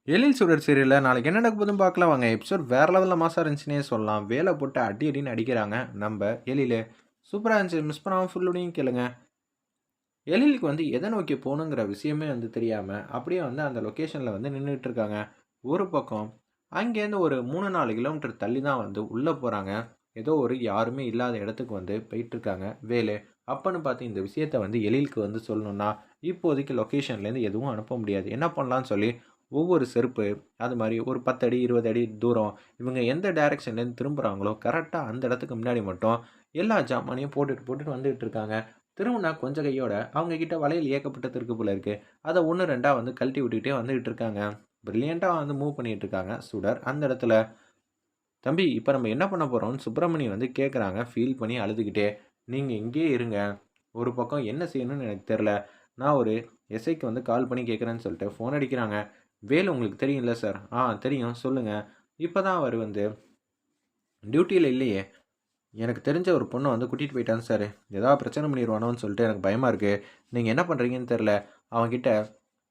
எழில் சுடர் சீரியல்ல நாளைக்கு என்ன நடக்க போதுன்னு பார்க்கலாம் வாங்க. எபிசோட் வேற லெவல்ல மாஸா இருந்துச்சுன்னே சொல்லலாம். வேல போட்டு அடி அடின்னு அடிக்கிறாங்க நம்ப எழிலு. சூப்பரா இருந்துச்சு. மிஸ் பண்ணாம ஃபுல்லோடையும் கேளுங்க. எழிலுக்கு வந்து எத நோக்கி போணுங்கிற விஷயமே வந்து தெரியாம, அப்படியே வந்து அந்த லொகேஷன்ல வந்து நின்னுட்டு இருக்காங்க. ஒரு பக்கம் அங்கேருந்து ஒரு 3, 4 கிலோமீட்டர் தள்ளி தான் வந்து உள்ள போறாங்க. ஏதோ ஒரு யாருமே இல்லாத இடத்துக்கு வந்து போயிட்டுருக்காங்க வேலு. அப்பன்னு பார்த்து இந்த விஷயத்த வந்து எழிலுக்கு வந்து சொல்லணும்னா, இப்போதைக்கு லொகேஷன்லேருந்து எதுவும் அனுப்ப முடியாது. என்ன பண்ணலான்னு சொல்லி ஒவ்வொரு செருப்பு, அது மாரி ஒரு 10 அடி, 20 அடி தூரம் இவங்க எந்த டைரக்ஷன்லேருந்து திரும்புறாங்களோ, கரெக்ட்டா அந்த இடத்துக்கு முன்னாடி மட்டும் எல்லா ஜாமானையும் போட்டுட்டு, போட்டுட்டு வந்துட்டு இருக்காங்க. திரும்புனா கொஞ்சம் கையோட அவங்க கிட்ட வளையல் ஏகப்பட்டது இருக்கு போல இருக்கு. அத 1, 2ஆ வந்து கழட்டி விட்டுக்கிட்டே வந்துகிட்டு இருக்காங்க. பிரில்லியன்ட்டா வந்து மூவ் பண்ணிட்டு இருக்காங்க சுடர். அந்த இடத்துல, "தம்பி இப்ப நம்ம என்ன பண்ண போறோம்னு?" சுப்பிரமணி வந்து கேட்குறாங்க ஃபீல் பண்ணி அழுதுகிட்டே. "நீங்க இங்கேயே இருங்க. ஒரு பக்கம் என்ன செய்யணும்னு எனக்கு தெரியல. நான் ஒரு எஸ்ஐக்கு வந்து கால் பண்ணி கேட்குறேன்னு" சொல்லிட்டு ஃபோன் அடிக்கிறாங்க. "வேலு உங்களுக்கு தெரியும்ல சார்?" தெரியும். சொல்லுங்க." "இப்ப தான் அவரு வந்து டியூட்டில இல்லையே. எனக்கு தெரிஞ்ச ஒரு பொண்ண வந்து கூட்டிட்டு போயிட்டான் சார். ஏதாவது பிரச்சனை பண்ணிருவானோன்னு சொல்லிட்டு எனக்கு பயமா இருக்கு. நீங்க என்ன பண்றீங்கன்னு தெரியல. அவன்கிட்ட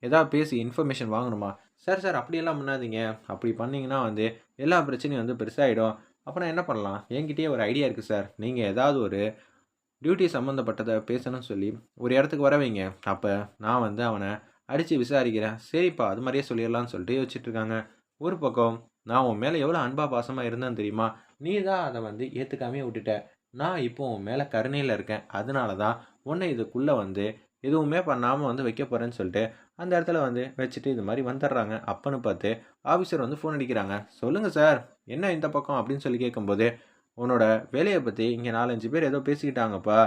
ஏதாவது பேசி இன்ஃபர்மேஷன் வாங்கணுமா?" "சார், சார் அப்படியெல்லாம் பண்ணாதீங்க. அப்படி பண்ணீங்கன்னா வந்து எல்லா பிரச்சனையும் வந்து பெருசாயிடும். அப்ப நான் என்ன பண்ணலாம்? என்கிட்டயே ஒரு ஐடியா இருக்கு சார். நீங்க ஏதாவது ஒரு டியூட்டி சம்மந்தப்பட்டத பேசணும்னு சொல்லி ஒரு இடத்துக்கு வர வைங்க. அப்ப நான் வந்து அவன அடிச்சு விசாரிக்கிறேன்." "சரிப்பா, அது மாரியே சொல்லிறலாம்னு" சொல்லிட்டு யோசிச்சுட்டு இருக்காங்க. ஒரு பக்கம், "நான் உன் மேல எவ்வளோ அன்பா, பாசமா இருந்தேன் தெரியுமா? நீ தான் அத வந்து ஏத்துக்காமயே விட்டுட்ட. நான் இப்போ உன் மேல கருணையில இருக்கேன். அதனால தான் உன்ன இதுக்குள்ள வந்து எதுவுமே பண்ணாம வந்து வைக்க போறேன்னு" சொல்லிட்டு அந்த இடத்துல வந்து வச்சுட்டு இது மாரி வந்துடுறாங்க. அப்பன்னு பார்த்து ஆஃபீசர் வந்து ஃபோன் அடிக்கிறாங்க. "சொல்லுங்க சார், என்ன இந்த பக்கம்?" அப்படின்னு சொல்லி கேட்கும்போது, "உன்னோட வேலைய பத்தி இங்க 4, 5 பேர் ஏதோ பேசிக்கிட்டாங்கப்பா.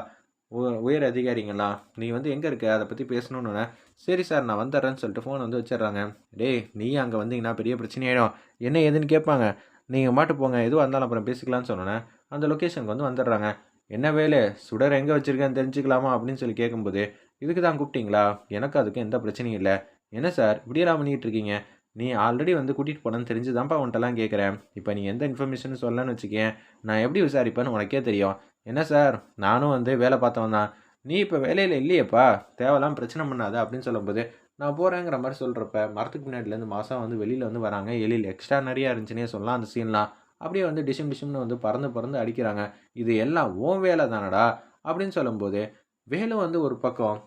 உயர் அதிகாரிங்கலாம். நீ வந்து எங்க இருக்க? அத பத்தி பேசணும்னோனே." "சரி சார், நான் வந்துர்றேன்னு" சொல்லிட்டு ஃபோன வந்து வச்சுர்றாங்க. "டேய் நீயும் அங்க வந்தீங்கன்னா பெரிய பிரச்சனையாயிடும். என்ன ஏதுன்னு கேட்பாங்க. நீங்க பாட்டு போங்க. எதுவா இருந்தாலும் அப்புறம் பேசிக்கலாம்ன்னு" சொன்னோனே, அந்த லொகேஷனுக்கு வந்து வந்துர்றாங்க. "என்ன வேலு, சுடர் எங்க வச்சிருக்கேன்னு தெரிஞ்சுக்கலாமா?" அப்படின்னு சொல்லி கேட்கும்போது, "இதுக்கு தான் கூப்பிட்டீங்களா? எனக்கும் அதுக்கும் எந்த பிரச்சனையும் இல்ல." "என்ன சார் இப்படியெல்லாம் பண்ணிட்டு இருக்கீங்க? நீ ஆல்ரெடி வந்து கூட்டிட்டு போனேன்னு தெரிஞ்சு தான்ப்பா உன்ட்டலாம் கேட்குறேன். இப்ப நீ எந்த இன்ஃபர்மேஷனும் சொல்லலன்னு வச்சுக்கயேன், நான் எப்படி விசாரிப்பேன்னு உனக்கே தெரியும்." "என்ன சார், நானும் வந்து வேலை பார்த்தவன் தான். நீ இப்ப வேலையில இல்லையேப்பா! தேவையில்லாம பிரச்சனை பண்ணாத" அப்படின்னு சொல்லும்போது, நான் போறேங்கிற மாரி சொல்றப்ப, மரத்துக்கு பின்னாடிலேருந்து மாசா வந்து வெளியில வந்து வராங்க எழில். எக்ஸ்ட்ரானரியா இருந்துச்சுன்னே சொல்லலாம் அந்த சீன்லாம். அப்படியே வந்து டிஷும் டிஷும்னு வந்து பறந்து பறந்து அடிக்கிறாங்க. "இது எல்லாம் உன் வேலை தானடா" அப்படின்னு சொல்லும்போது, வேலு வந்து ஒரு பக்கம்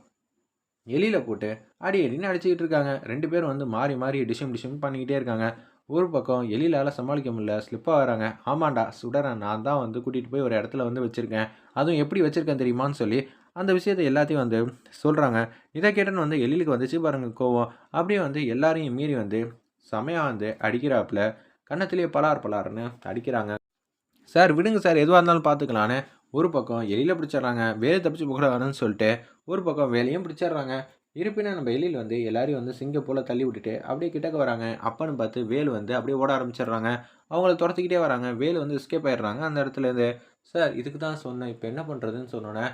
எலியில போட்டு அடி அடின்னு அடிச்சுக்கிட்டு இருக்காங்க. 2 பேரும் வந்து மாறி மாறி டிஷும் டிஷும் பண்ணிக்கிட்டே இருக்காங்க. ஒரு பக்கம் எலிலால சமாளிக்க முடியல. ஸ்லிப் ஆகுறாங்க. "ஆமாண்டா சுடர நான் தான் வந்து கூட்டிட்டு போய் ஒரு இடத்துல வந்து வச்சிருக்கேன். அதுவும் எப்படி வச்சிருக்கேன் தெரியுமான்னு?" சொல்லி அந்த விஷயத்த எல்லாத்தையும் வந்து சொல்றாங்க. இத கேட்டோனே வந்து எழிலுக்கு வந்துச்சு பாருங்க கோவம். அப்படியே வந்து எல்லாரையும் மீறி வந்து செமையா வந்து அடிக்கிறாப்புல. கன்னத்திலேயே பலார் பலார்ன்னு அடிக்கிறாங்க. "சார் விடுங்க சார், எதுவா இருந்தாலும் பார்த்துக்கலான்னு" ஒரு பக்கம் எலியில பிடிச்சிடுறாங்க. வேலு தப்பிச்சு போகக்கூடாதுன்னு சொல்லிட்டு, ஒரு பக்கம் வேலையும் பிடிச்சிடுறாங்க. இருப்பினும் நம்ம எழில் வந்து எல்லாரையும் வந்து சிங்கம் போல தள்ளி விட்டுட்டு, அப்படியே கிட்டக்க வராங்க. அப்பன்னு பார்த்து வேலு வந்து அப்படியே ஓட ஆரம்பிச்சிடுறாங்க. அவங்கள தொரத்திக்கிட்டே வராங்க. வேலு வந்து எஸ்கேப் ஆயிடுறாங்க அந்த இடத்துலேருந்து. "சார் இதுக்கு தான் சொன்னேன். இப்ப என்ன பண்றதுன்னு?" சொன்னோனே,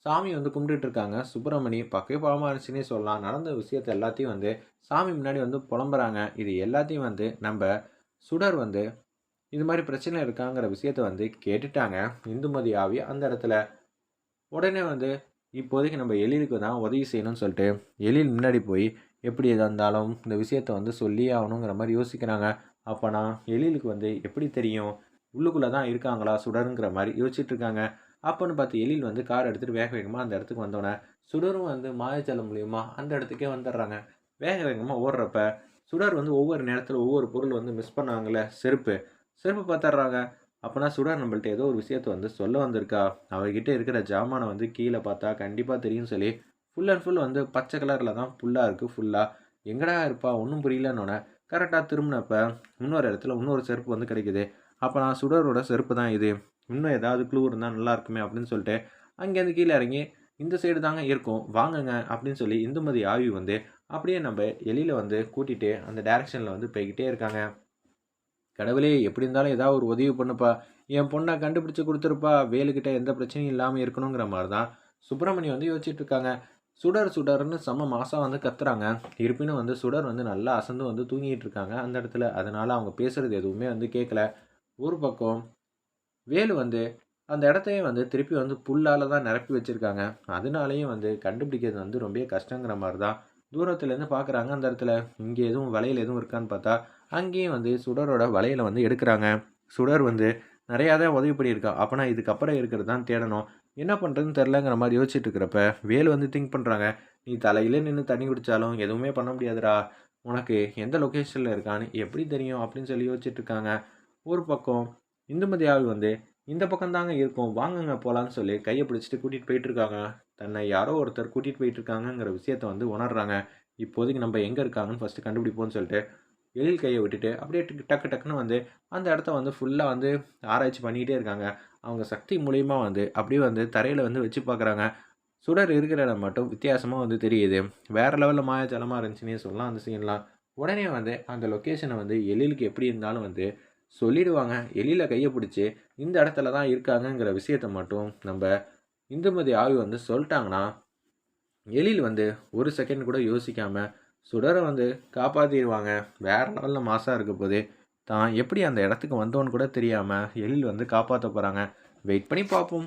சாமி வந்து கும்பிட்டுட்டு இருக்காங்க. சுப்பிரமணி பக்கே பாவமா இருந்துச்சுன்னே சொல்லலாம். நடந்த விஷயத்த எல்லாத்தையும் வந்து சாமி முன்னாடி வந்து புலம்புறாங்க. இது எல்லாத்தையும் வந்து நம்ப சுடர் வந்து இது மாரி பிரச்சனை இருக்காங்கிற விஷயத்த வந்து கேட்டுட்டாங்க. இந்துமதி ஆவி அந்த இடத்துல. உடனே வந்து இப்போதைக்கு நம்ம எழிலுக்கு தான் உதவி செய்யணும்னு சொல்லிட்டு, எழில் முன்னாடி போய் எப்படி எதா இருந்தாலும் இந்த விஷயத்த வந்து சொல்லியே ஆகணுங்கிற மாரி யோசிக்கிறாங்க. அப்பனா எழிலுக்கு வந்து எப்படி தெரியும்? உள்ளுக்குள்ள தான் இருக்காங்களா சுடருங்கிற மாரி யோசிச்சுட்டு இருக்காங்க. அப்பன்னு பார்த்து எழில் வந்து கார் எடுத்துட்டு வேக வேகமா அந்த இடத்துக்கு வந்தோனே, சுடரும் வந்து மாயாஜாலம் மூலியமா அந்த இடத்துக்கே வந்துடுறாங்க. வேக வேகமா ஓடுறப்ப, சுடர் வந்து ஒவ்வொரு நேரத்தில ஒவ்வொரு பொருள் வந்து மிஸ் பண்ணாங்கல்ல செருப்பு. செருப்பு பாத்துர்றாங்க. அப்பன்னா சுடர் நம்மள்ட்ட ஏதோ ஒரு விஷயத்த வந்து சொல்ல வந்திருக்கா. அவகிட்ட இருக்கிற ஜாமான வந்து கீழ பார்த்தா கண்டிப்பா தெரியும்னு சொல்லி, ஃபுல் அண்ட் ஃபுல் வந்து பச்சை கலர்ல தான் புல்லா இருக்கு ஃபுல்லா. எங்கடா இருப்பா? ஒண்ணும் புரியலன்னோனே, கரெக்ட்டா திரும்புனப்ப, இன்னொரு இடத்துல இன்னொரு செருப்பு வந்து கிடைக்குது. அப்ப நான் சுடரோட செருப்பு தான் இது. இன்னும் ஏதாவது க்ளூ இருந்தா நல்லா இருக்குமே அப்படின்னு சொல்லிட்டு, அங்கேருந்து கீழ இறங்கி, இந்த சைடு தாங்க இருக்கும். வாங்கங்க அப்படின்னு சொல்லி இந்துமதி ஆவி வந்து, அப்படியே நம்ப எழில வந்து கூட்டிட்டு அந்த டைரக்ஷன்ல வந்து போய்க்கிட்டே இருக்காங்க. கடவுளே! எப்படி இருந்தாலும் ஏதாவது ஒரு உதவி பண்ணுப்பா! என் பொண்ண கண்டுபிடிச்சு குடுத்துருப்பா! வேலுக்கிட்ட எந்த பிரச்சனையும் இல்லாம இருக்கணுங்கிற மாரி தான் சுப்பிரமணி வந்து யோசிச்சுட்டு இருக்காங்க. சுடர் சுடர்ன்னு செம்ம மாசா வந்து கத்துறாங்க. இருப்பினும் வந்து சுடர் வந்து நல்லா அசந்து வந்து தூங்கிட்டு இருக்காங்க அந்த இடத்துல. அதனால அவங்க பேசுறது எதுவுமே வந்து கேட்கல. ஒரு பக்கம் வேலு வந்து அந்த இடத்தையே வந்து திருப்பி வந்து புல்லால தான் நிரப்பி வச்சிருக்காங்க. அதனாலேயும் வந்து கண்டுபிடிக்கிறது வந்து ரொம்பவே கஷ்டங்கிற மாரி தான் தூரத்துலேருந்து பார்க்குறாங்க அந்த இடத்துல. இங்கே எதுவும் வளையல் எதுவும் இருக்கான்னு பார்த்தா, அங்கேயும் வந்து சுடரோட வளையல வந்து எடுக்குறாங்க. சுடர் வந்து நெறையா தான் உதவி பண்ணியிருக்கா. அப்பனா இதுக்கப்புறம் இருக்கிறது தான் தேடணும். என்ன பண்ணுறதுன்னு தெரிலங்கிற மாரி யோசிச்சுட்டு இருக்கிறப்ப, வேலு வந்து திங்க் பண்றாங்க. "நீ தலையில நின்னு தண்ணி குடிச்சாலும் எதுவுமே பண்ண முடியாதுடா. உனக்கு எந்த லொகேஷன்ல இருக்கான்னு எப்படி தெரியும்?" அப்படின்னு சொல்லி யோசிச்சுட்டு இருக்காங்க. ஒரு பக்கம் இந்துமதி ஆள் வந்து, "இந்த பக்கம் தாங்க இருக்கோம். வாங்கங்க போலான்னு" சொல்லி கைய பிடிச்சுட்டு கூட்டிட்டு போயிட்டுருக்காங்க. தன்னை யாரோ ஒருத்தர் கூட்டிட்டு போயிட்டுருக்காங்கங்கிற விஷயத்த வந்து உணர்றாங்க. இப்போதைக்கு நம்ப எங்க இருக்காங்கன்னு ஃபர்ஸ்ட்டு கண்டுபிடிப்போம்ன்னு சொல்லிட்டு, எழில் கைய விட்டுட்டு அப்படியே டக்கு டக்குன்னு வந்து அந்த இடத்த வந்து ஃபுல்லா வந்து ஆராய்ச்சி பண்ணிக்கிட்டே இருக்காங்க. அவங்க சக்தி மூலியமா வந்து அப்படியே வந்து தரையில வந்து வச்சு பார்க்குறாங்க. சுடர் இருக்கிற இடம் மட்டும் வித்தியாசமா வந்து தெரியுது. வேற லெவல்ல மாயாஜாலமா இருந்துச்சுன்னே சொல்லலாம் அந்த சீன்லாம். உடனே வந்து அந்த லொக்கேஷன வந்து எழிலுக்கு எப்படி இருந்தாலும் வந்து சொல்லிடுவாங்க. எழில கைய பிடிச்சு இந்த இடத்துல தான் இருக்காங்கங்கிற விஷயத்த மட்டும் நம்ப இந்துமதி ஆவி வந்து சொல்ட்டாங்கன்னா, எழில் வந்து ஒரு செகண்ட் கூட யோசிக்காம சுடர வந்து காப்பாத்திருவாங்க. வேற லெவல்ல மாஸா இருக்க போது. தான் எப்படி அந்த இடத்துக்கு வந்தோன்னு கூட தெரியாம எழில் வந்து காப்பாத்த போறாங்க. வெயிட் பண்ணி பார்ப்போம்.